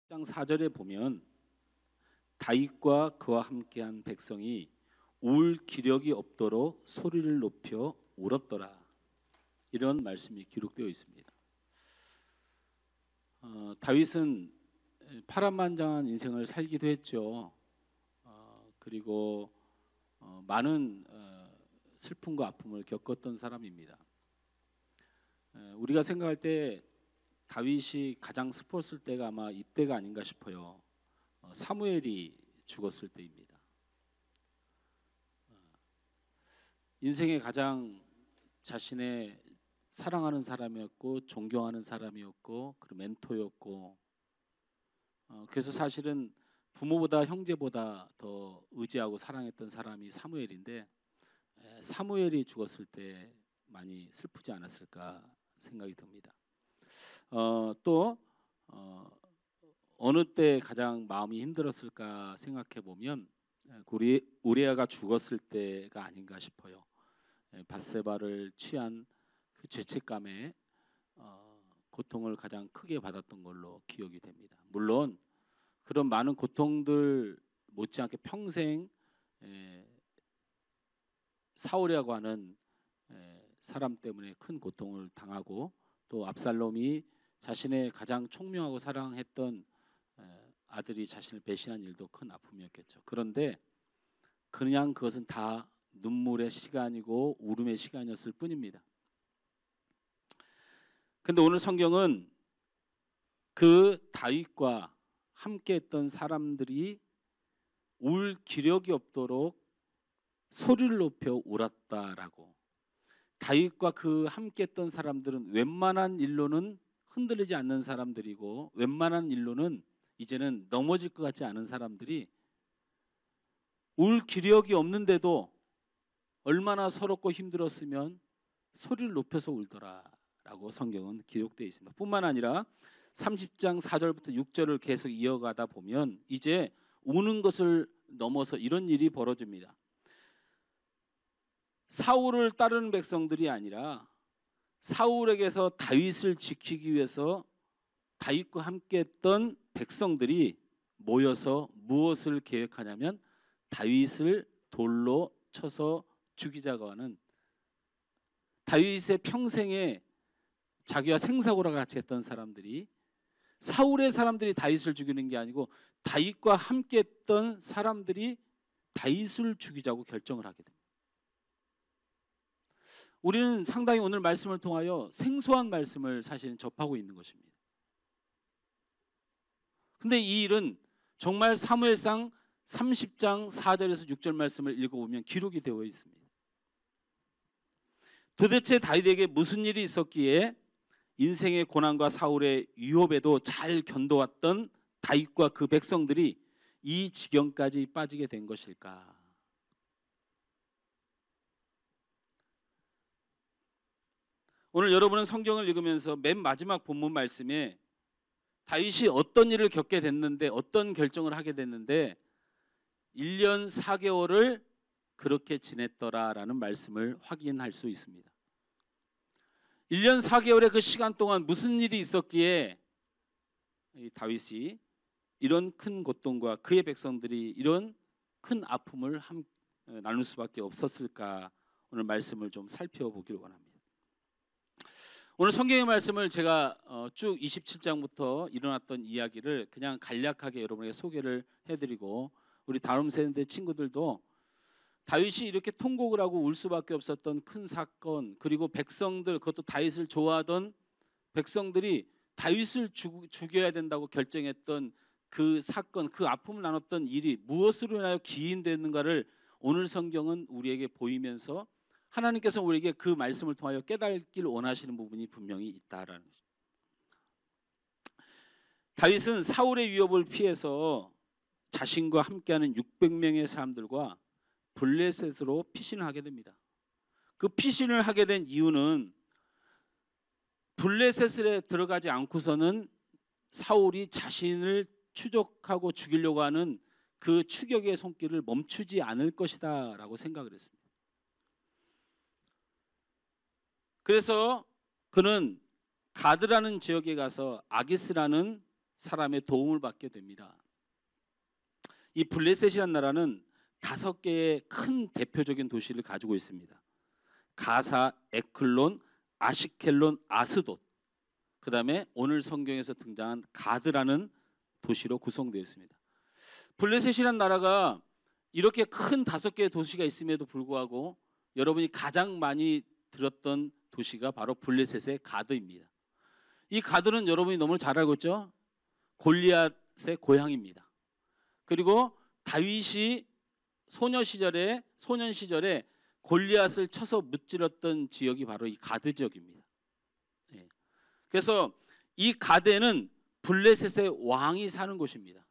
장 4절에 보면 다윗과 그와 함께한 백성이 울 기력이 없도록 소리를 높여 울었더라. 이런 말씀이 기록되어 있습니다. 다윗은 파란만장한 인생을 살기도 했죠. 그리고 많은 슬픔과 아픔을 겪었던 사람입니다. 우리가 생각할 때 다윗이 가장 슬펐을 때가 아마 이때가 아닌가 싶어요. 사무엘이 죽었을 때입니다. 인생의 가장 자신의 사랑하는 사람이었고 존경하는 사람이었고 그리고 멘토였고 그래서 사실은 부모보다 형제보다 더 의지하고 사랑했던 사람이 사무엘인데 사무엘이 죽었을 때 많이 슬프지 않았을까 생각이 듭니다. 또 어느 때 가장 마음이 힘들었을까 생각해 보면 우리아가 죽었을 때가 아닌가 싶어요. 밧세바를 취한 그 죄책감에 고통을 가장 크게 받았던 걸로 기억이 됩니다. 물론 그런 많은 고통들 못지않게 평생 사울이라고 하는 사람 때문에 큰 고통을 당하고 또 압살롬이 자신의 가장 총명하고 사랑했던 아들이 자신을 배신한 일도 큰 아픔이었겠죠. 그런데 그냥 그것은 다 눈물의 시간이고 울음의 시간이었을 뿐입니다. 근데 오늘 성경은 그 다윗과 함께했던 사람들이 울 기력이 없도록 소리를 높여 울었다라고. 다윗과 그 함께했던 사람들은 웬만한 일로는 흔들리지 않는 사람들이고 웬만한 일로는 이제는 넘어질 것 같지 않은 사람들이 울 기력이 없는데도 얼마나 서럽고 힘들었으면 소리를 높여서 울더라라고 성경은 기록되어 있습니다. 뿐만 아니라 30장 4절부터 6절을 계속 이어가다 보면 이제 우는 것을 넘어서 이런 일이 벌어집니다. 사울을 따르는 백성들이 아니라 사울에게서 다윗을 지키기 위해서 다윗과 함께했던 백성들이 모여서 무엇을 계획하냐면 다윗을 돌로 쳐서 죽이자고 하는, 다윗의 평생에 자기와 생사고라 같이 했던 사람들이, 사울의 사람들이 다윗을 죽이는 게 아니고 다윗과 함께했던 사람들이 다윗을 죽이자고 결정을 하게 됩니다. 우리는 상당히 오늘 말씀을 통하여 생소한 말씀을 사실은 접하고 있는 것입니다. 근데 이 일은 정말 사무엘상 30장 4절에서 6절 말씀을 읽어보면 기록이 되어 있습니다. 도대체 다윗에게 무슨 일이 있었기에 인생의 고난과 사울의 위협에도 잘 견뎌왔던 다윗과 그 백성들이 이 지경까지 빠지게 된 것일까? 오늘 여러분은 성경을 읽으면서 맨 마지막 본문 말씀에 다윗이 어떤 일을 겪게 됐는데 어떤 결정을 하게 됐는데 1년 4개월을 그렇게 지냈더라라는 말씀을 확인할 수 있습니다. 1년 4개월의 그 시간 동안 무슨 일이 있었기에 다윗이 이런 큰 고통과 그의 백성들이 이런 큰 아픔을 나눌 수밖에 없었을까? 오늘 말씀을 좀 살펴보기를 원합니다. 오늘 성경의 말씀을 제가 쭉 27장부터 일어났던 이야기를 그냥 간략하게 여러분에게 소개를 해드리고 우리 다음 세대 친구들도 다윗이 이렇게 통곡을 하고 울 수밖에 없었던 큰 사건, 그리고 백성들, 그것도 다윗을 좋아하던 백성들이 다윗을 죽여야 된다고 결정했던 그 사건, 그 아픔을 나눴던 일이 무엇으로 인하여 기인되는가를 오늘 성경은 우리에게 보이면서 하나님께서 우리에게 그 말씀을 통하여 깨닫길 원하시는 부분이 분명히 있다라는 것입니다. 다윗은 사울의 위협을 피해서 자신과 함께하는 600명의 사람들과 블레셋으로 피신을 하게 됩니다. 그 피신을 하게 된 이유는 블레셋에 들어가지 않고서는 사울이 자신을 추적하고 죽이려고 하는 그 추격의 손길을 멈추지 않을 것이다 라고 생각을 했습니다. 그래서 그는 가드라는 지역에 가서 아기스라는 사람의 도움을 받게 됩니다. 이 블레셋이라는 나라는 5개의 큰 대표적인 도시를 가지고 있습니다. 가사, 에클론, 아시켈론, 아스돗, 그 다음에 오늘 성경에서 등장한 가드라는 도시로 구성되어 있습니다. 블레셋이라는 나라가 이렇게 큰 5개의 도시가 있음에도 불구하고 여러분이 가장 많이 들었던 도시가 바로 블레셋의 가드입니다. 이 가드는 여러분이 너무 잘 알고 있죠? 골리앗의 고향입니다. 그리고 다윗이 소년 시절에 골리앗을 쳐서 무찔렀던 지역이 바로 이 가드 지역입니다. 그래서 이 가드에는 블레셋의 왕이 사는 곳입니다.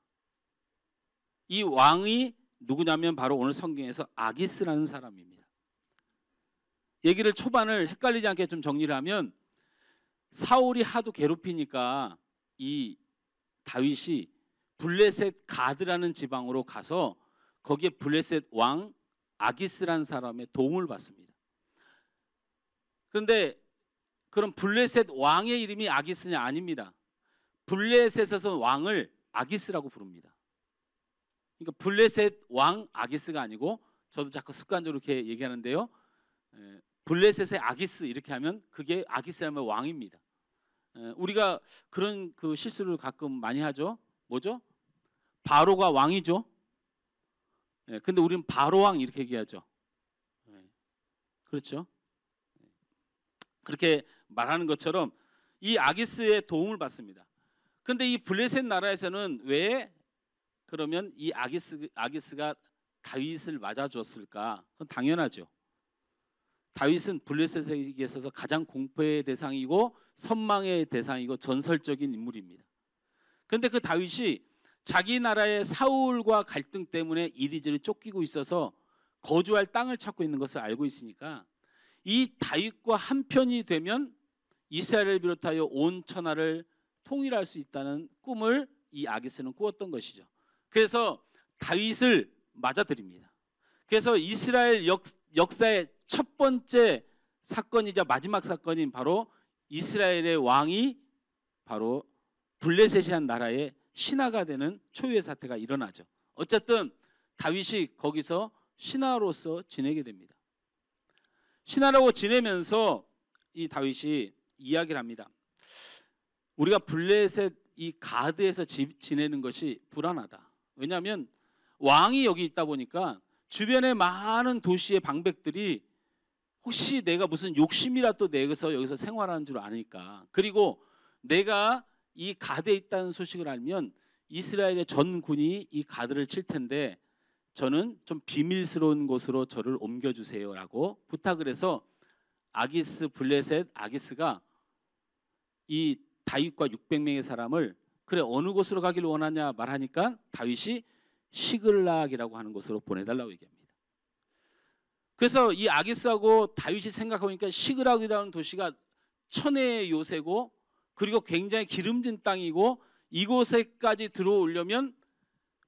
이 왕이 누구냐면 바로 오늘 성경에서 아기스라는 사람입니다. 얘기를 초반을 헷갈리지 않게 좀 정리를 하면 사울이 하도 괴롭히니까 이 다윗이 블레셋 가드라는 지방으로 가서 거기에 블레셋 왕 아기스라는 사람의 도움을 받습니다. 그런데 그럼 블레셋 왕의 이름이 아기스냐? 아닙니다. 블레셋에서 왕을 아기스라고 부릅니다. 그러니까 블레셋 왕 아기스가 아니고, 저도 자꾸 습관적으로 이렇게 얘기하는데요, 블레셋의 아기스 이렇게 하면 그게 아기스라면 왕입니다. 우리가 그런 그 실수를 가끔 많이 하죠. 뭐죠? 바로가 왕이죠. 근데 우리는 바로왕 이렇게 얘기하죠. 그렇죠? 그렇게 말하는 것처럼 이 아기스의 도움을 받습니다. 근데 이 블레셋 나라에서는 왜 그러면 이 아기스가 다윗을 맞아줬을까? 그건 당연하죠. 다윗은 블레셋에 있어서 가장 공포의 대상이고 선망의 대상이고 전설적인 인물입니다. 그런데 그 다윗이 자기 나라의 사울과 갈등 때문에 이리저리 쫓기고 있어서 거주할 땅을 찾고 있는 것을 알고 있으니까 이 다윗과 한편이 되면 이스라엘을 비롯하여 온 천하를 통일할 수 있다는 꿈을 이 아기스는 꾸었던 것이죠. 그래서 다윗을 맞아들입니다. 그래서 이스라엘 역사의 첫 번째 사건이자 마지막 사건인 바로 이스라엘의 왕이 바로 블레셋이라는 나라의 신하가 되는 초유의 사태가 일어나죠. 어쨌든 다윗이 거기서 신하로서 지내게 됩니다. 신하라고 지내면서 이 다윗이 이야기를 합니다. 우리가 블레셋 이 가드에서 지내는 것이 불안하다. 왜냐하면 왕이 여기 있다 보니까 주변의 많은 도시의 방백들이 혹시 내가 무슨 욕심이라도 내서 여기서 생활하는 줄 아니까, 그리고 내가 이 가드에 있다는 소식을 알면 이스라엘의 전군이 이 가드를 칠 텐데 저는 좀 비밀스러운 곳으로 저를 옮겨주세요라고 부탁을 해서 블레셋 아기스가 이 다윗과 600명의 사람을 그래 어느 곳으로 가기를 원하냐 말하니까 다윗이 시글락이라고 하는 곳으로 보내달라고 얘기합니다. 그래서 이 아기스하고 다윗이 생각해보니까 시글락이라는 도시가 천혜의 요새고 그리고 굉장히 기름진 땅이고 이곳에까지 들어오려면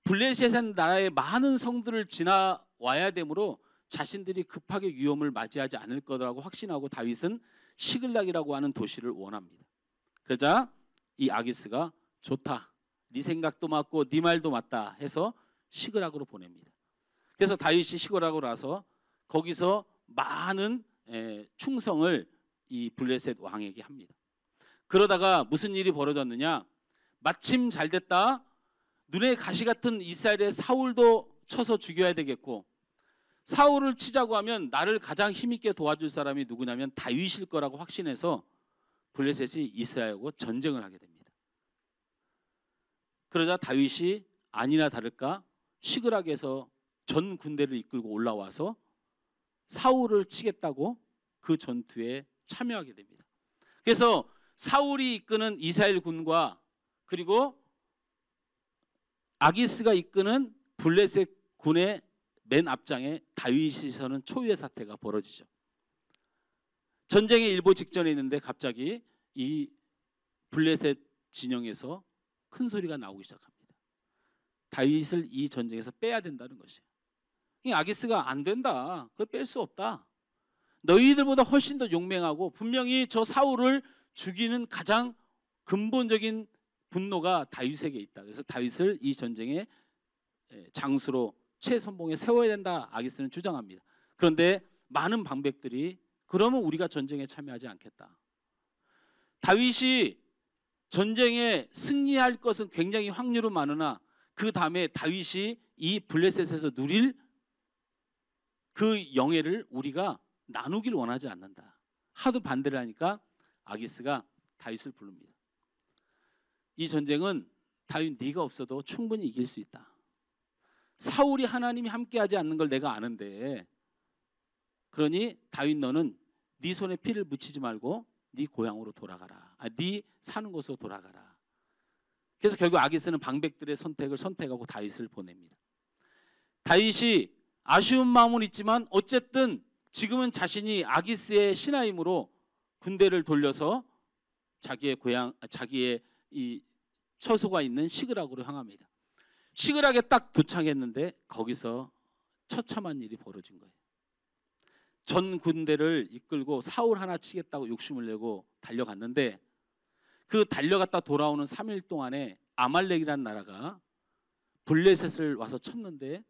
블레셋 나라의 많은 성들을 지나와야 되므로 자신들이 급하게 위험을 맞이하지 않을 거라고 확신하고 다윗은 시글락이라고 하는 도시를 원합니다. 그러자 이 아기스가 좋다, 네 생각도 맞고 네 말도 맞다 해서 시글락으로 보냅니다. 그래서 다윗이 시글락으로 와서 거기서 많은 충성을 이 블레셋 왕에게 합니다. 그러다가 무슨 일이 벌어졌느냐, 마침 잘 됐다, 눈에 가시 같은 이스라엘의 사울도 쳐서 죽여야 되겠고 사울을 치자고 하면 나를 가장 힘있게 도와줄 사람이 누구냐면 다윗일 거라고 확신해서 블레셋이 이스라엘하고 전쟁을 하게 됩니다. 그러자 다윗이 아니나 다를까 시글락에서 전 군대를 이끌고 올라와서 사울을 치겠다고 그 전투에 참여하게 됩니다. 그래서 사울이 이끄는 이스라엘 군과 그리고 아기스가 이끄는 블레셋 군의 맨 앞장에 다윗이 서는 초유의 사태가 벌어지죠. 전쟁의 일보 직전에 있는데 갑자기 이 블레셋 진영에서 큰 소리가 나오기 시작합니다. 다윗을 이 전쟁에서 빼야 된다는 것이에요. 이 아기스가 안 된다, 그걸 뺄 수 없다, 너희들보다 훨씬 더 용맹하고 분명히 저 사울을 죽이는 가장 근본적인 분노가 다윗에게 있다. 그래서 다윗을 이 전쟁의 장수로 최선봉에 세워야 된다. 아기스는 주장합니다. 그런데 많은 방백들이 그러면 우리가 전쟁에 참여하지 않겠다. 다윗이 전쟁에 승리할 것은 굉장히 확률은 많으나 그 다음에 다윗이 이 블레셋에서 누릴 그 영예를 우리가 나누길 원하지 않는다. 하도 반대를 하니까 아기스가 다윗을 부릅니다. 이 전쟁은 다윗 네가 없어도 충분히 이길 수 있다. 사울이 하나님이 함께하지 않는 걸 내가 아는데, 그러니 다윗 너는 네 손에 피를 묻히지 말고 네 고향으로 돌아가라. 네 사는 곳으로 돌아가라. 그래서 결국 아기스는 방백들의 선택을 선택하고 다윗을 보냅니다. 다윗이 아쉬운 마음은 있지만 어쨌든 지금은 자신이 아기스의 신하임으로 군대를 돌려서 자기의 고향, 자기의 이 처소가 있는 시그락으로 향합니다. 시그락에 딱 도착했는데 거기서 처참한 일이 벌어진 거예요. 전 군대를 이끌고 사울 하나 치겠다고 욕심을 내고 달려갔는데 그 달려갔다 돌아오는 3일 동안에 아말렉이라는 나라가 블레셋을 와서 쳤는데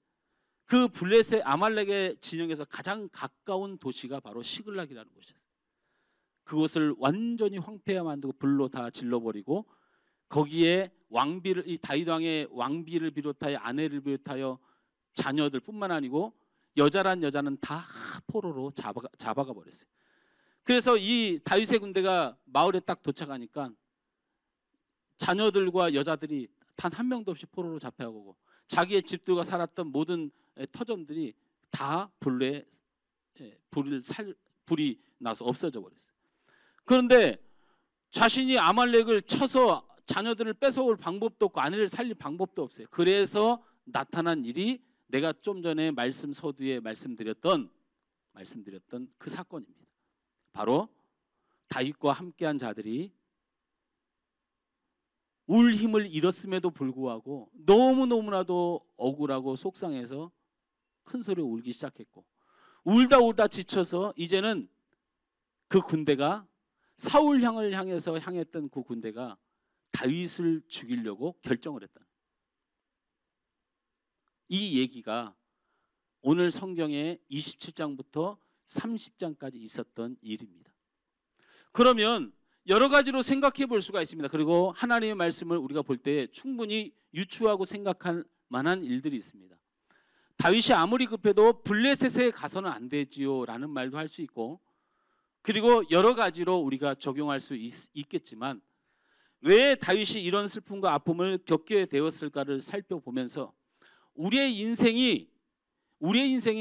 그 블레셋 아말렉의 진영에서 가장 가까운 도시가 바로 시글락이라는 곳이었어요. 그곳을 완전히 황폐하게 만들고 불로 다 질러버리고 거기에 왕비를, 이 다윗 왕의 왕비를 비롯하여 아내를 비롯하여 자녀들뿐만 아니고 여자란 여자는 다 포로로 잡아가 버렸어요. 그래서 이 다윗의 군대가 마을에 딱 도착하니까 자녀들과 여자들이 단 한 명도 없이 포로로 잡혀가고 자기의 집들과 살았던 모든 터전들이 다 불이 나서 없어져 버렸어요. 그런데 자신이 아말렉을 쳐서 자녀들을 뺏어올 방법도 없고 아내를 살릴 방법도 없어요. 그래서 나타난 일이 내가 좀 전에 말씀 서두에 말씀드렸던 그 사건입니다. 바로 다윗과 함께한 자들이 울 힘을 잃었음에도 불구하고 너무나도 억울하고 속상해서 큰 소리로 울기 시작했고 울다 지쳐서 이제는 그 군대가 사울향을 향해서 향했던 그 군대가 다윗을 죽이려고 결정을 했다. 이 얘기가 오늘 성경의 27장부터 30장까지 있었던 일입니다. 그러면 여러 가지로 생각해 볼 수가 있습니다. 그리고 하나님의 말씀을 우리가 볼 때 충분히 유추하고 생각할 만한 일들이 있습니다. 다윗이 아무리 급해도 블레셋에 가서는 안 되지요 라는 말도 할 수 있고, 그리고 여러 가지로 우리가 적용할 수 있겠지만 왜 다윗이 이런 슬픔과 아픔을 겪게 되었을까를 살펴보면서 우리의 인생이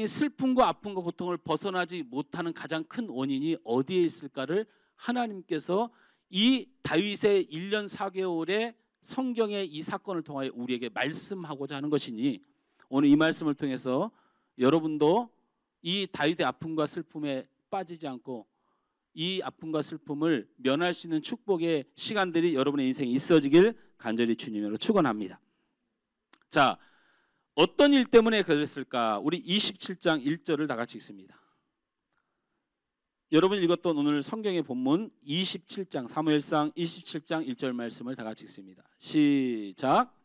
슬픔과 아픔과 고통을 벗어나지 못하는 가장 큰 원인이 어디에 있을까를 하나님께서 이 다윗의 1년 4개월의 성경의 이 사건을 통하여 우리에게 말씀하고자 하는 것이니, 오늘 이 말씀을 통해서 여러분도 이 다윗의 아픔과 슬픔에 빠지지 않고 이 아픔과 슬픔을 면할 수 있는 축복의 시간들이 여러분의 인생에 있어지길 간절히 주님으로 축원합니다. 자, 어떤 일 때문에 그랬을까? 우리 27장 1절을 다 같이 읽습니다. 여러분이 읽었던 오늘 성경의 본문 27장 사무엘상 27장 1절 말씀을 다 같이 읽습니다. 시작.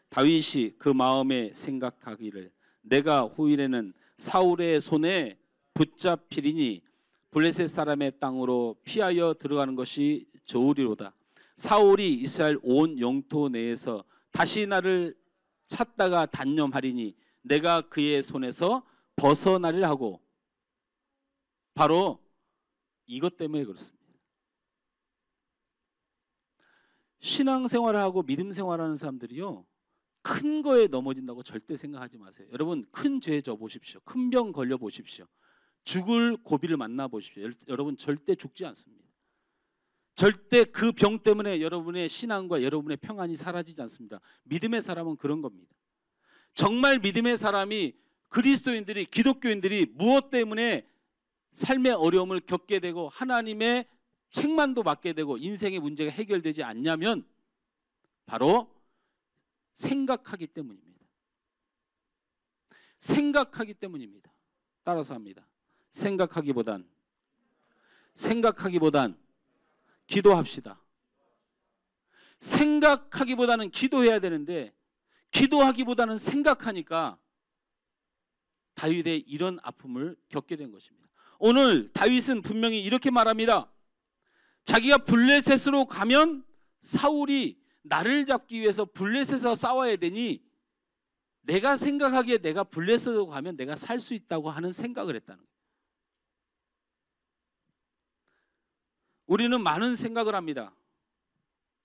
다윗이 그 마음에 생각하기를 내가 후일에는 사울의 손에 붙잡히리니 블레셋 사람의 땅으로 피하여 들어가는 것이 좋으리로다. 사울이 이스라엘 온 영토 내에서 다시 나를 찾다가 단념하리니 내가 그의 손에서 벗어나리라 하고, 바로 이것 때문에 그렇습니다. 신앙생활을 하고 믿음 생활하는 사람들이요, 큰 거에 넘어진다고 절대 생각하지 마세요. 여러분, 큰 죄 져 보십시오. 큰 병 걸려 보십시오. 죽을 고비를 만나 보십시오. 여러분 절대 죽지 않습니다. 절대 그 병 때문에 여러분의 신앙과 여러분의 평안이 사라지지 않습니다. 믿음의 사람은 그런 겁니다. 정말 믿음의 사람이, 그리스도인들이, 기독교인들이 무엇 때문에 삶의 어려움을 겪게 되고 하나님의 책망도 받게 되고 인생의 문제가 해결되지 않냐면 바로 생각하기 때문입니다. 생각하기 때문입니다. 따라서 합니다. 생각하기보단 기도합시다. 생각하기보다는 기도해야 되는데 기도하기보다는 생각하니까 다윗의 이런 아픔을 겪게 된 것입니다. 오늘 다윗은 분명히 이렇게 말합니다. 자기가 블레셋으로 가면 사울이 나를 잡기 위해서 블레셋에서 싸워야 되니 내가 생각하기에 내가 블레셋으로 가면 내가 살 수 있다고 하는 생각을 했다는 거예요. 우리는 많은 생각을 합니다.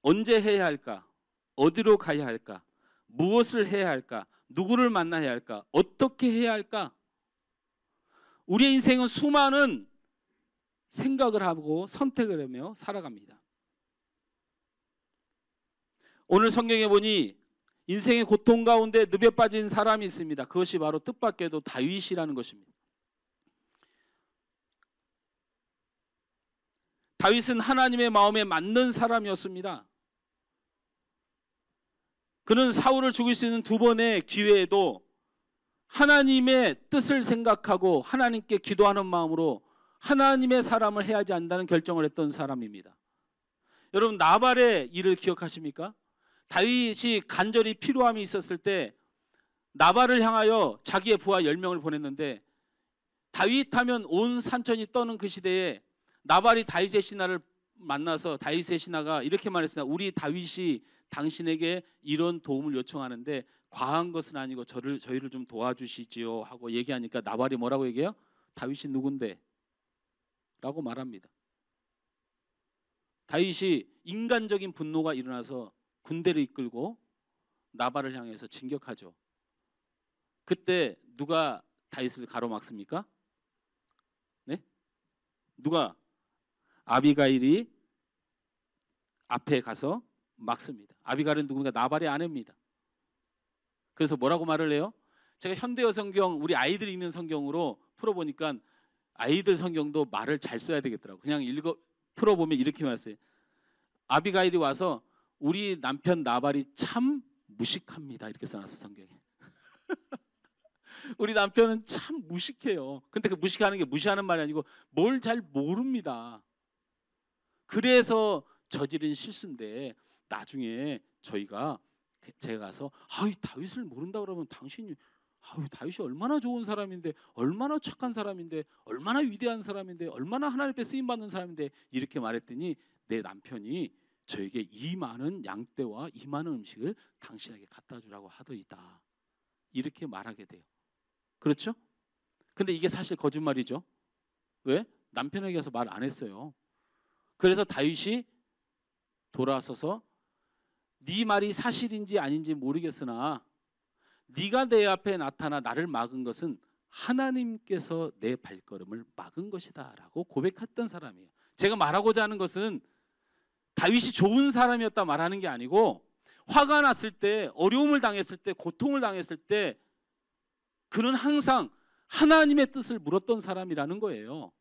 언제 해야 할까? 어디로 가야 할까? 무엇을 해야 할까? 누구를 만나야 할까? 어떻게 해야 할까? 우리의 인생은 수많은 생각을 하고 선택을 하며 살아갑니다. 오늘 성경에 보니 인생의 고통 가운데 늪에 빠진 사람이 있습니다. 그것이 바로 뜻밖에도 다윗이라는 것입니다. 다윗은 하나님의 마음에 맞는 사람이었습니다. 그는 사울을 죽일 수 있는 두 번의 기회에도 하나님의 뜻을 생각하고 하나님께 기도하는 마음으로 하나님의 사람을 해야 하지 않는다는 결정을 했던 사람입니다. 여러분, 나발의 일을 기억하십니까? 다윗이 간절히 필요함이 있었을 때 나발을 향하여 자기의 부하 10명을 보냈는데, 다윗 하면 온 산천이 떠는 그 시대에 나발이 다윗의 신하를 만나서 다윗의 신하가 이렇게 말했습니다. 우리 다윗이 당신에게 이런 도움을 요청하는데 과한 것은 아니고 저희를 좀 도와주시지요 하고 얘기하니까 나발이 뭐라고 얘기해요? 다윗이 누군데? 라고 말합니다. 다윗이 인간적인 분노가 일어나서 군대를 이끌고 나발을 향해서 진격하죠. 그때 누가 다윗을 가로막습니까? 네? 누가? 아비가일이 앞에 가서 막습니다. 아비가일은 누굽니까? 나발의 아내입니다. 그래서 뭐라고 말을 해요? 제가 현대어 성경, 우리 아이들이 읽는 성경으로 풀어보니까 아이들 성경도 말을 잘 써야 되겠더라고요. 그냥 풀어보면 이렇게 말했어요. 아비가일이 와서 우리 남편 나발이 참 무식합니다. 이렇게 써놨어, 성경에. 우리 남편은 참 무식해요. 근데 그 무식하는 게 무시하는 말이 아니고 뭘 잘 모릅니다. 그래서 저지른 실수인데 나중에 제가 가서 다윗을 모른다 그러면 당신이 다윗이 얼마나 좋은 사람인데, 얼마나 착한 사람인데, 얼마나 위대한 사람인데, 얼마나 하나님 앞에 쓰임받는 사람인데, 이렇게 말했더니 내 남편이 저에게 이 많은 양떼와 이 많은 음식을 당신에게 갖다 주라고 하더이다. 이렇게 말하게 돼요. 그렇죠? 근데 이게 사실 거짓말이죠. 왜? 남편에게 가서 말 안 했어요. 그래서 다윗이 돌아서서 네 말이 사실인지 아닌지 모르겠으나 네가 내 앞에 나타나 나를 막은 것은 하나님께서 내 발걸음을 막은 것이다 라고 고백했던 사람이에요. 제가 말하고자 하는 것은 다윗이 좋은 사람이었다 말하는 게 아니고, 화가 났을 때, 어려움을 당했을 때, 고통을 당했을 때 그는 항상 하나님의 뜻을 물었던 사람이라는 거예요.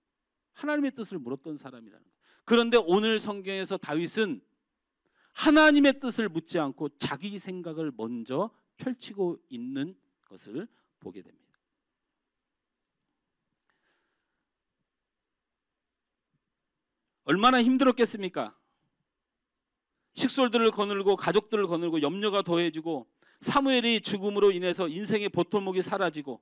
하나님의 뜻을 물었던 사람이라는 거예요. 그런데 오늘 성경에서 다윗은 하나님의 뜻을 묻지 않고 자기 생각을 먼저 펼치고 있는 것을 보게 됩니다. 얼마나 힘들었겠습니까? 식솔들을 거느리고 가족들을 거느리고 염려가 더해지고 사무엘이 죽음으로 인해서 인생의 보통목이 사라지고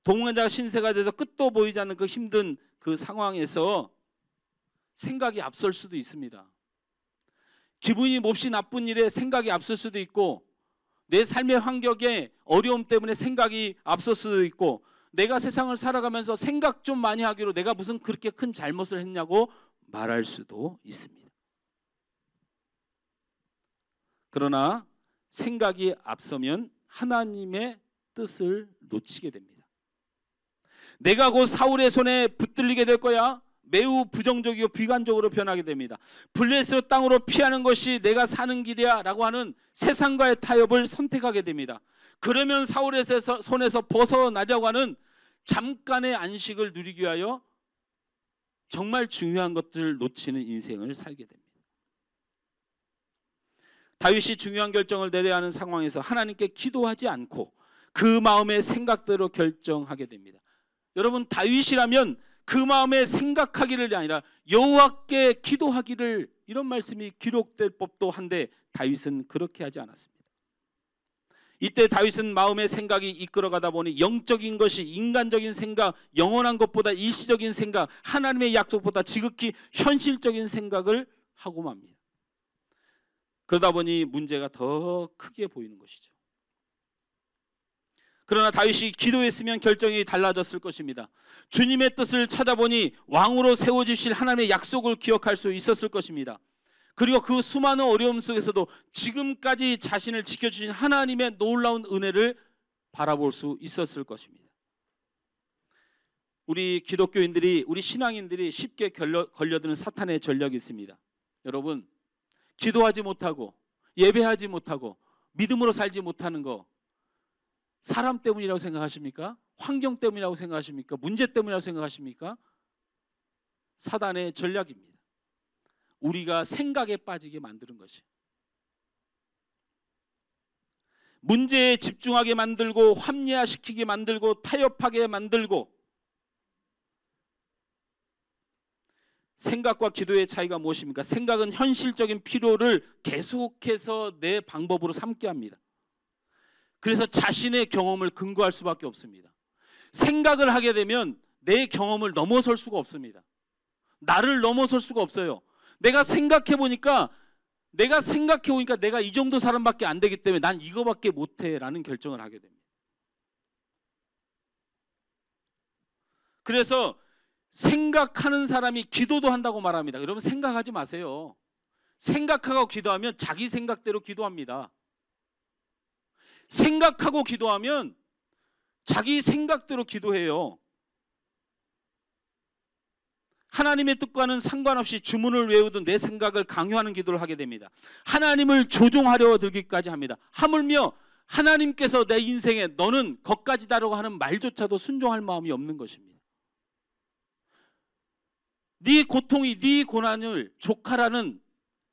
동행자가 신세가 돼서 끝도 보이지 않는 그 힘든 그 상황에서 생각이 앞설 수도 있습니다. 기분이 몹시 나쁜 일에 생각이 앞설 수도 있고, 내 삶의 환경에 어려움 때문에 생각이 앞설 수도 있고, 내가 세상을 살아가면서 생각 좀 많이 하기로 내가 무슨 그렇게 큰 잘못을 했냐고 말할 수도 있습니다. 그러나 생각이 앞서면 하나님의 뜻을 놓치게 됩니다. 내가 곧 사울의 손에 붙들리게 될 거야. 매우 부정적이고 비관적으로 변하게 됩니다. 블레셋 땅으로 피하는 것이 내가 사는 길이야 라고 하는 세상과의 타협을 선택하게 됩니다. 그러면 사울의 손에서 벗어나려고 하는 잠깐의 안식을 누리기 위하여 정말 중요한 것들을 놓치는 인생을 살게 됩니다. 다윗이 중요한 결정을 내려야 하는 상황에서 하나님께 기도하지 않고 그 마음의 생각대로 결정하게 됩니다. 여러분, 다윗이라면 그 마음에 생각하기를 아니라 여호와께 기도하기를, 이런 말씀이 기록될 법도 한데 다윗은 그렇게 하지 않았습니다. 이때 다윗은 마음의 생각이 이끌어가다 보니 영적인 것이 인간적인 생각, 영원한 것보다 일시적인 생각, 하나님의 약속보다 지극히 현실적인 생각을 하고 맙니다. 그러다 보니 문제가 더 크게 보이는 것이죠. 그러나 다윗이 기도했으면 결정이 달라졌을 것입니다. 주님의 뜻을 찾아보니 왕으로 세워주실 하나님의 약속을 기억할 수 있었을 것입니다. 그리고 그 수많은 어려움 속에서도 지금까지 자신을 지켜주신 하나님의 놀라운 은혜를 바라볼 수 있었을 것입니다. 우리 기독교인들이, 우리 신앙인들이 쉽게 걸려드는 사탄의 전략이 있습니다. 여러분, 기도하지 못하고 예배하지 못하고 믿음으로 살지 못하는 거 사람 때문이라고 생각하십니까? 환경 때문이라고 생각하십니까? 문제 때문이라고 생각하십니까? 사단의 전략입니다. 우리가 생각에 빠지게 만드는 것이, 문제에 집중하게 만들고 합리화시키게 만들고 타협하게 만들고. 생각과 기도의 차이가 무엇입니까? 생각은 현실적인 필요를 계속해서 내 방법으로 삼게 합니다. 그래서 자신의 경험을 근거할 수밖에 없습니다. 생각을 하게 되면 내 경험을 넘어설 수가 없습니다. 나를 넘어설 수가 없어요. 내가 생각해 보니까 내가 이 정도 사람밖에 안 되기 때문에 난 이거밖에 못해라는 결정을 하게 됩니다. 그래서 생각하는 사람이 기도도 한다고 말합니다. 여러분, 생각하지 마세요. 생각하고 기도하면 자기 생각대로 기도합니다. 생각하고 기도하면 자기 생각대로 기도해요. 하나님의 뜻과는 상관없이 주문을 외우든 내 생각을 강요하는 기도를 하게 됩니다. 하나님을 조종하려 들기까지 합니다. 하물며 하나님께서 내 인생에 너는 거기까지다라고 하는 말조차도 순종할 마음이 없는 것입니다. 네 고통이 네 고난을 족하라는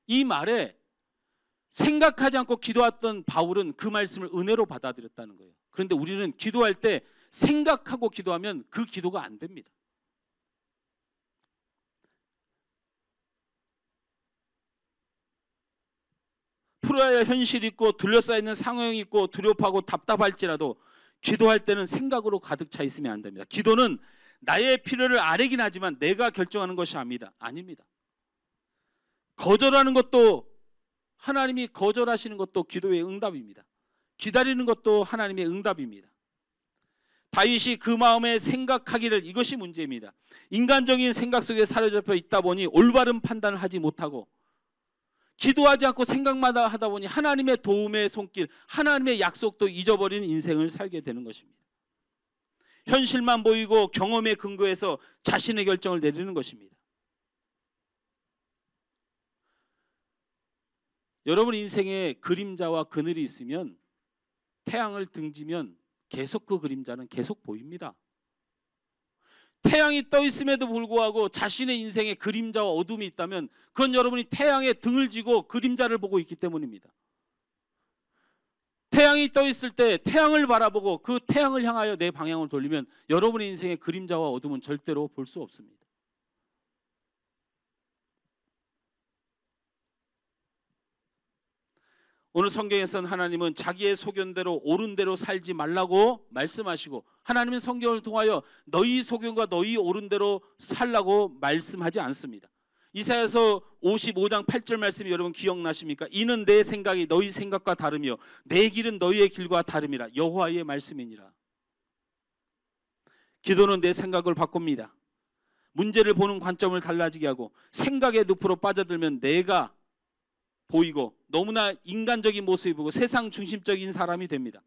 이 말에 생각하지 않고 기도했던 바울은 그 말씀을 은혜로 받아들였다는 거예요. 그런데 우리는 기도할 때 생각하고 기도하면 그 기도가 안 됩니다. 풀어야 할 현실이 있고 둘러싸여 있는 상황이 있고 두렵하고 답답할지라도 기도할 때는 생각으로 가득 차 있으면 안 됩니다. 기도는 나의 필요를 아뢰긴 하지만 내가 결정하는 것이 아닙니다. 거절하는 것도, 하나님이 거절하시는 것도 기도의 응답입니다. 기다리는 것도 하나님의 응답입니다. 다윗이 그 마음에 생각하기를, 이것이 문제입니다. 인간적인 생각 속에 사로잡혀 있다 보니 올바른 판단을 하지 못하고, 기도하지 않고 생각만 하다 보니 하나님의 도움의 손길, 하나님의 약속도 잊어버린 인생을 살게 되는 것입니다. 현실만 보이고 경험에 근거해서 자신의 결정을 내리는 것입니다. 여러분 인생에 그림자와 그늘이 있으면, 태양을 등지면 계속 그 그림자는 계속 보입니다. 태양이 떠 있음에도 불구하고 자신의 인생에 그림자와 어둠이 있다면 그건 여러분이 태양에 등을 지고 그림자를 보고 있기 때문입니다. 태양이 떠 있을 때 태양을 바라보고 그 태양을 향하여 내 방향을 돌리면 여러분의 인생의 그림자와 어둠은 절대로 볼 수 없습니다. 오늘 성경에서는 하나님은 자기의 소견대로 옳은 대로 살지 말라고 말씀하시고, 하나님은 성경을 통하여 너희 소견과 너희 옳은 대로 살라고 말씀하지 않습니다. 이사야서 55장 8절 말씀이 여러분 기억나십니까? 이는 내 생각이 너희 생각과 다르며 내 길은 너희의 길과 다름이라, 여호와의 말씀이니라. 기도는 내 생각을 바꿉니다. 문제를 보는 관점을 달라지게 하고 생각의 늪으로 빠져들면 내가 보이고 너무나 인간적인 모습이 보고 세상 중심적인 사람이 됩니다.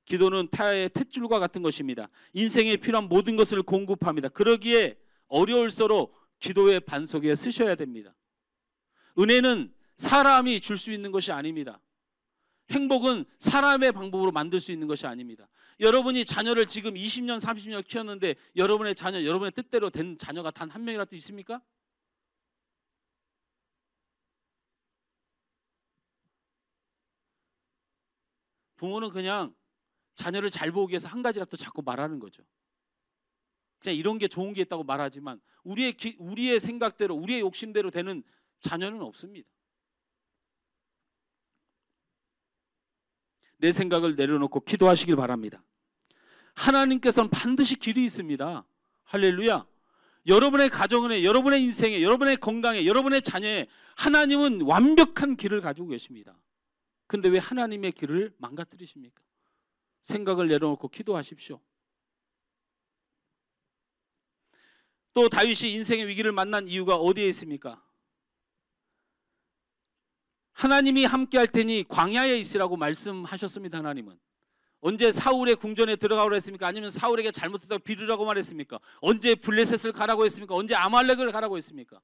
기도는 타의 탯줄과 같은 것입니다. 인생에 필요한 모든 것을 공급합니다. 그러기에 어려울수록 기도의 반석에 쓰셔야 됩니다. 은혜는 사람이 줄 수 있는 것이 아닙니다. 행복은 사람의 방법으로 만들 수 있는 것이 아닙니다. 여러분이 자녀를 지금 20년, 30년 키웠는데 여러분의 자녀, 여러분의 뜻대로 된 자녀가 단 한 명이라도 있습니까? 부모는 그냥 자녀를 잘 보기 위해서 한 가지라도 자꾸 말하는 거죠. 그냥 이런 게 좋은 게 있다고 말하지만 우리의 생각대로, 우리의 욕심대로 되는 자녀는 없습니다. 내 생각을 내려놓고 기도하시길 바랍니다. 하나님께서는 반드시 길이 있습니다. 할렐루야. 여러분의 가정에, 여러분의 인생에, 여러분의 건강에, 여러분의 자녀에 하나님은 완벽한 길을 가지고 계십니다. 근데 왜 하나님의 길을 망가뜨리십니까? 생각을 내려놓고 기도하십시오. 또 다윗이 인생의 위기를 만난 이유가 어디에 있습니까? 하나님이 함께 할 테니 광야에 있으라고 말씀하셨습니다. 하나님은 언제 사울의 궁전에 들어가라고 했습니까? 아니면 사울에게 잘못했다고 비르라고 말했습니까? 언제 블레셋을 가라고 했습니까? 언제 아말렉을 가라고 했습니까?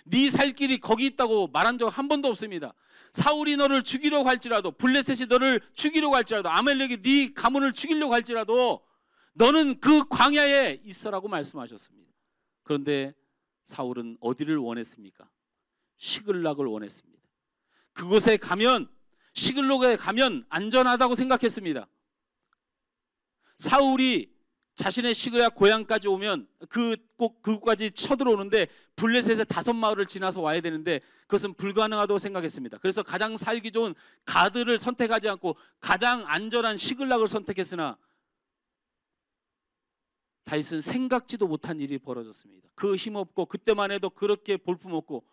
네 살 길이 거기 있다고 말한 적 한 번도 없습니다. 사울이 너를 죽이려고 할지라도, 블레셋이 너를 죽이려고 할지라도, 아말렉이 네 가문을 죽이려고 할지라도 너는 그 광야에 있어라고 말씀하셨습니다. 그런데 사울은 어디를 원했습니까? 시글락을 원했습니다. 그곳에 가면, 시글락에 가면 안전하다고 생각했습니다. 사울이 자신의 시글락 고향까지 오면 그곳까지 쳐들어오는데 블레셋의 5마을을 지나서 와야 되는데 그것은 불가능하다고 생각했습니다. 그래서 가장 살기 좋은 가드를 선택하지 않고 가장 안전한 시글락을 선택했으나 다윗은 생각지도 못한 일이 벌어졌습니다. 그 힘없고 그때만 해도 그렇게 볼품없고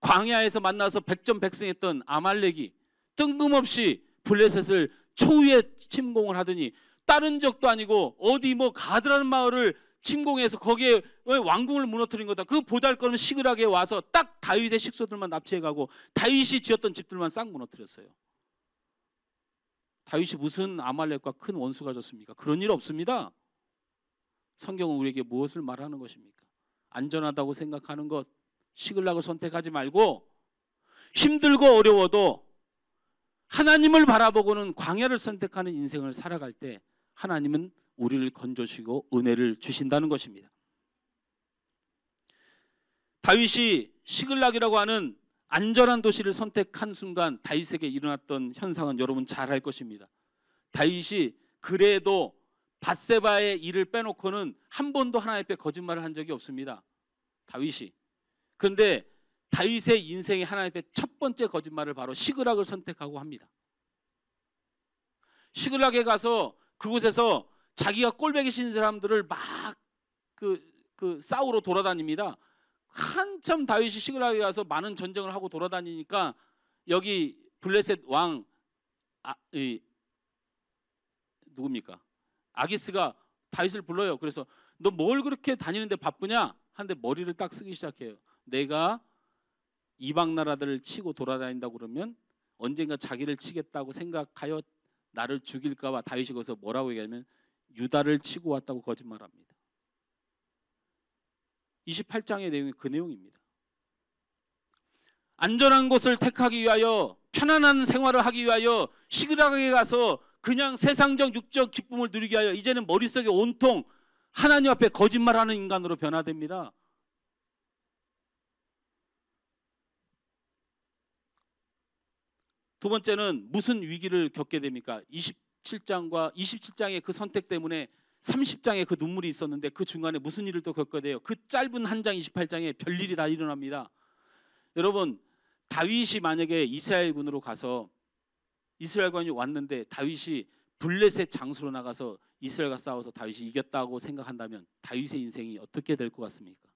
광야에서 만나서 백전백승했던 아말렉이 뜬금없이 블레셋을 초유의 침공을 하더니 다른 적도 아니고 어디 뭐 가드라는 마을을 침공해서 거기에 왕궁을 무너뜨린 거다. 그 보잘것없는 시글락에 와서 딱 다윗의 식소들만 납치해가고 다윗이 지었던 집들만 싹 무너뜨렸어요. 다윗이 무슨 아말렉과 큰 원수가 졌습니까? 그런 일 없습니다. 성경은 우리에게 무엇을 말하는 것입니까? 안전하다고 생각하는 것, 시글락을 선택하지 말고 힘들고 어려워도 하나님을 바라보고는 광야를 선택하는 인생을 살아갈 때 하나님은 우리를 건져주시고 은혜를 주신다는 것입니다. 다윗이 시글락이라고 하는 안전한 도시를 선택한 순간 다윗에게 일어났던 현상은 여러분 잘 알 것입니다. 다윗이 그래도 밧세바의 일을 빼놓고는 한 번도 하나님 앞에 거짓말을 한 적이 없습니다. 다윗이. 그런데 다윗의 인생에 하나님 앞에 첫 번째 거짓말을 바로 시글락을 선택하고 합니다. 시글락에 가서 그곳에서 자기가 꼴보기 싫은 사람들을 막 싸우러 돌아다닙니다. 한참 다윗이 시글락에 가서 많은 전쟁을 하고 돌아다니니까 여기 블레셋 왕 누굽니까? 아기스가 다윗을 불러요. 그래서 너 뭘 그렇게 다니는데 바쁘냐? 하는데 머리를 딱 쓰기 시작해요. 내가 이방 나라들을 치고 돌아다닌다고 그러면 언젠가 자기를 치겠다고 생각하여 나를 죽일까 봐 다윗이 거기서 뭐라고 얘기하면 유다를 치고 왔다고 거짓말합니다. 28장의 내용이 그 내용입니다. 안전한 곳을 택하기 위하여 편안한 생활을 하기 위하여 시글락에 가서 그냥 세상적 육적 기쁨을 누리게 하여 이제는 머릿속에 온통 하나님 앞에 거짓말하는 인간으로 변화됩니다. 두 번째는 무슨 위기를 겪게 됩니까? 27장의 그 선택 때문에 30장에 그 눈물이 있었는데 그 중간에 무슨 일을 또 겪게 돼요? 그 짧은 한 장 28장에 별일이 다 일어납니다. 여러분, 다윗이 만약에 이스라엘군으로 가서 이스라엘군이 왔는데 다윗이 블레셋 장수로 나가서 이스라엘과 싸워서 다윗이 이겼다고 생각한다면 다윗의 인생이 어떻게 될 것 같습니까?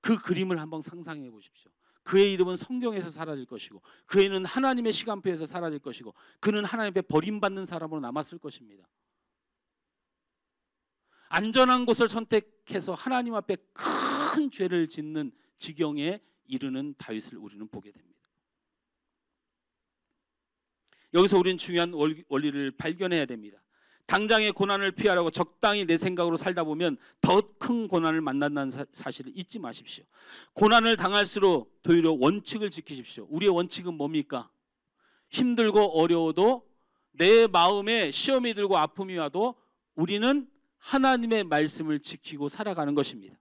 그 그림을 한번 상상해 보십시오. 그의 이름은 성경에서 사라질 것이고 그애는 하나님의 시간표에서 사라질 것이고 그는 하나님의 버림받는 사람으로 남았을 것입니다. 안전한 곳을 선택해서 하나님 앞에 큰 죄를 짓는 지경에 이르는 다윗을 우리는 보게 됩니다. 여기서 우리는 중요한 원리를 발견해야 됩니다. 당장의 고난을 피하려고 적당히 내 생각으로 살다 보면 더 큰 고난을 만난다는 사실을 잊지 마십시오. 고난을 당할수록 도리어 원칙을 지키십시오. 우리의 원칙은 뭡니까? 힘들고 어려워도 내 마음에 시험이 들고 아픔이 와도 우리는 하나님의 말씀을 지키고 살아가는 것입니다.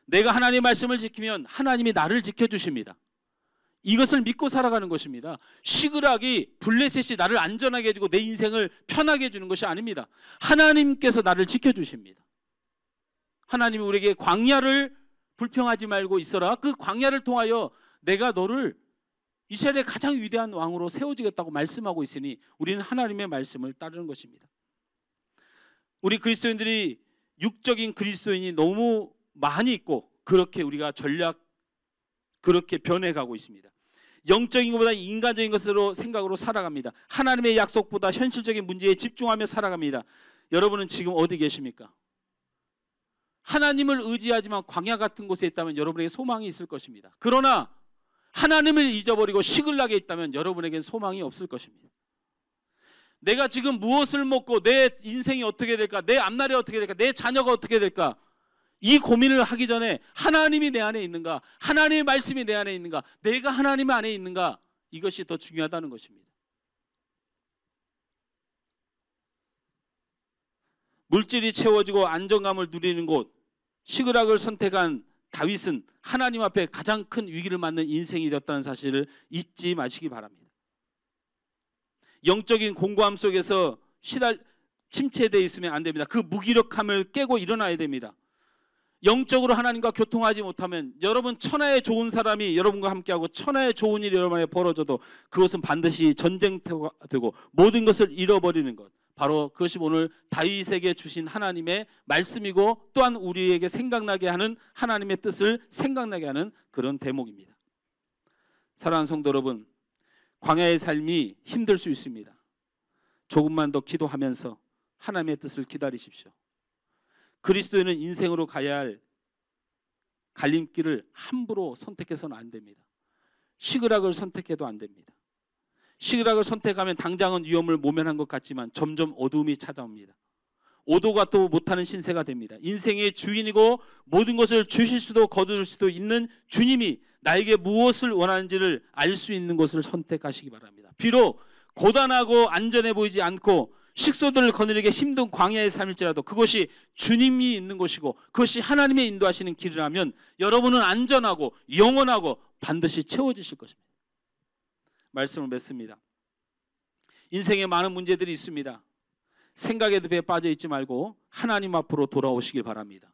내가 하나님의 말씀을 지키면 하나님이 나를 지켜주십니다. 이것을 믿고 살아가는 것입니다. 시글락이 블레셋이 나를 안전하게 해주고 내 인생을 편하게 해주는 것이 아닙니다. 하나님께서 나를 지켜주십니다. 하나님이 우리에게 광야를 불평하지 말고 있어라. 그 광야를 통하여 내가 너를 이스라엘의 가장 위대한 왕으로 세워지겠다고 말씀하고 있으니 우리는 하나님의 말씀을 따르는 것입니다. 우리 그리스도인들이 육적인 그리스도인이 너무 많이 있고 그렇게 우리가 그렇게 변해가고 있습니다. 영적인 것보다 인간적인 것으로 생각으로 살아갑니다. 하나님의 약속보다 현실적인 문제에 집중하며 살아갑니다. 여러분은 지금 어디 계십니까? 하나님을 의지하지만 광야 같은 곳에 있다면 여러분에게 소망이 있을 것입니다. 그러나 하나님을 잊어버리고 시글락에 있다면 여러분에게는 소망이 없을 것입니다. 내가 지금 무엇을 먹고 내 인생이 어떻게 될까? 내 앞날이 어떻게 될까? 내 자녀가 어떻게 될까? 이 고민을 하기 전에 하나님이 내 안에 있는가? 하나님의 말씀이 내 안에 있는가? 내가 하나님 안에 있는가? 이것이 더 중요하다는 것입니다. 물질이 채워지고 안정감을 누리는 곳, 시그락을 선택한 다윗은 하나님 앞에 가장 큰 위기를 맞는 인생이 되었다는 사실을 잊지 마시기 바랍니다. 영적인 공고함 속에서 침체되어 있으면 안 됩니다. 그 무기력함을 깨고 일어나야 됩니다. 영적으로 하나님과 교통하지 못하면 여러분 천하의 좋은 사람이 여러분과 함께하고 천하의 좋은 일이 여러분에게 벌어져도 그것은 반드시 전쟁터가 되고 모든 것을 잃어버리는 것, 바로 그것이 오늘 다윗에게 주신 하나님의 말씀이고 또한 우리에게 생각나게 하는 하나님의 뜻을 생각나게 하는 그런 대목입니다. 사랑하는 성도 여러분, 광야의 삶이 힘들 수 있습니다. 조금만 더 기도하면서 하나님의 뜻을 기다리십시오. 그리스도인은 인생으로 가야 할 갈림길을 함부로 선택해서는 안 됩니다. 시그락을 선택해도 안 됩니다. 시그락을 선택하면 당장은 위험을 모면한 것 같지만 점점 어두움이 찾아옵니다. 오도가 또 못하는 신세가 됩니다. 인생의 주인이고 모든 것을 주실 수도 거둘 수도 있는 주님이 나에게 무엇을 원하는지를 알 수 있는 것을 선택하시기 바랍니다. 비록 고단하고 안전해 보이지 않고 식소들을 거느리기 힘든 광야의 삶일지라도 그것이 주님이 있는 곳이고 그것이 하나님의 인도하시는 길이라면 여러분은 안전하고 영원하고 반드시 채워지실 것입니다. 말씀을 맺습니다. 인생에 많은 문제들이 있습니다. 생각의 늪에 빠져 있지 말고 하나님 앞으로 돌아오시길 바랍니다.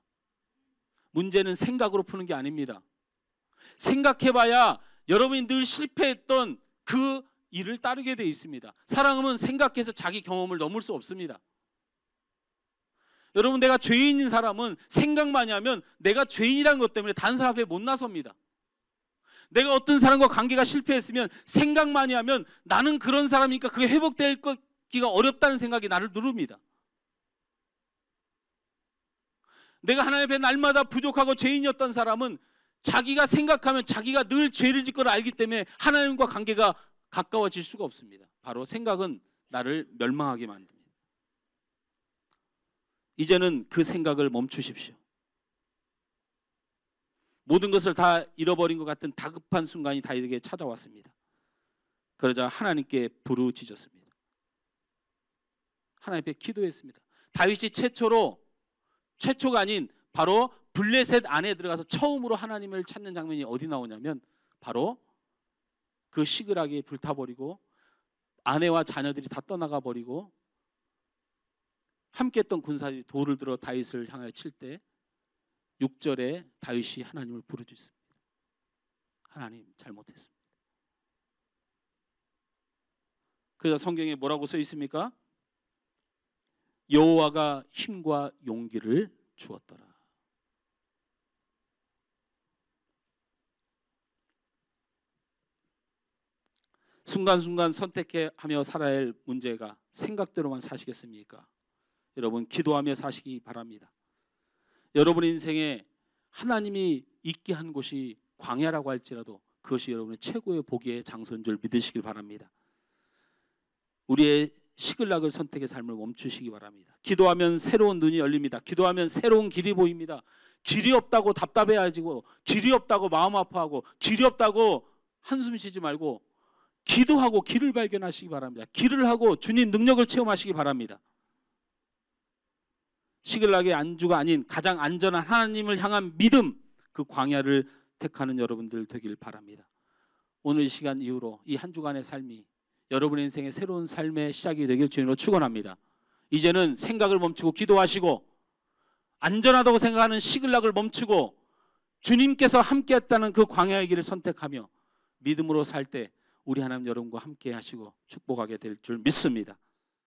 문제는 생각으로 푸는 게 아닙니다. 생각해봐야 여러분이 늘 실패했던 그 일을 따르게 돼 있습니다. 사람은 생각해서 자기 경험을 넘을 수 없습니다. 여러분, 내가 죄인인 사람은 생각만 하면 내가 죄인이라는 것 때문에 다른 사람 앞에 못 나섭니다. 내가 어떤 사람과 관계가 실패했으면 생각만 하면 나는 그런 사람이니까 그게 회복되기가 어렵다는 생각이 나를 누릅니다. 내가 하나님 앞에 날마다 부족하고 죄인이었던 사람은 자기가 생각하면 자기가 늘 죄를 짓 걸 알기 때문에 하나님과 관계가 가까워질 수가 없습니다. 바로 생각은 나를 멸망하게 만듭니다. 이제는 그 생각을 멈추십시오. 모든 것을 다 잃어버린 것 같은 다급한 순간이 다윗에게 찾아왔습니다. 그러자 하나님께 부르짖었습니다. 하나님 앞에 기도했습니다. 다윗이 최초가 아닌 바로 블레셋 안에 들어가서 처음으로 하나님을 찾는 장면이 어디 나오냐면 바로 그 시그락이 불타버리고 아내와 자녀들이 다 떠나가 버리고 함께했던 군사들이 돌을 들어 다윗을 향하여 칠 때 6절에 다윗이 하나님을 부르짖습니다. 하나님, 잘못했습니다. 그래서 성경에 뭐라고 써 있습니까? 여호와가 힘과 용기를 주었더라. 순간순간 선택하며 살아야 할 문제가 생각대로만 사시겠습니까? 여러분, 기도하며 사시기 바랍니다. 여러분의 인생에 하나님이 있게 한 곳이 광야라고 할지라도 그것이 여러분의 최고의 복의 장소인 줄 믿으시길 바랍니다. 우리의 시글락을 선택의 삶을 멈추시기 바랍니다. 기도하면 새로운 눈이 열립니다. 기도하면 새로운 길이 보입니다. 길이 없다고 답답해하지고 길이 없다고 마음 아파하고 길이 없다고 한숨 쉬지 말고 기도하고 길을 발견하시기 바랍니다. 길을 하고 주님 능력을 체험하시기 바랍니다. 시글락의 안주가 아닌 가장 안전한 하나님을 향한 믿음, 그 광야를 택하는 여러분들 되길 바랍니다. 오늘 이 시간 이후로 이 한 주간의 삶이 여러분의 인생의 새로운 삶의 시작이 되길 주님으로 축원합니다. 이제는 생각을 멈추고 기도하시고 안전하다고 생각하는 시글락을 멈추고 주님께서 함께했다는 그 광야의 길을 선택하며 믿음으로 살 때 우리 하나님 여러분과 함께 하시고 축복하게 될 줄 믿습니다.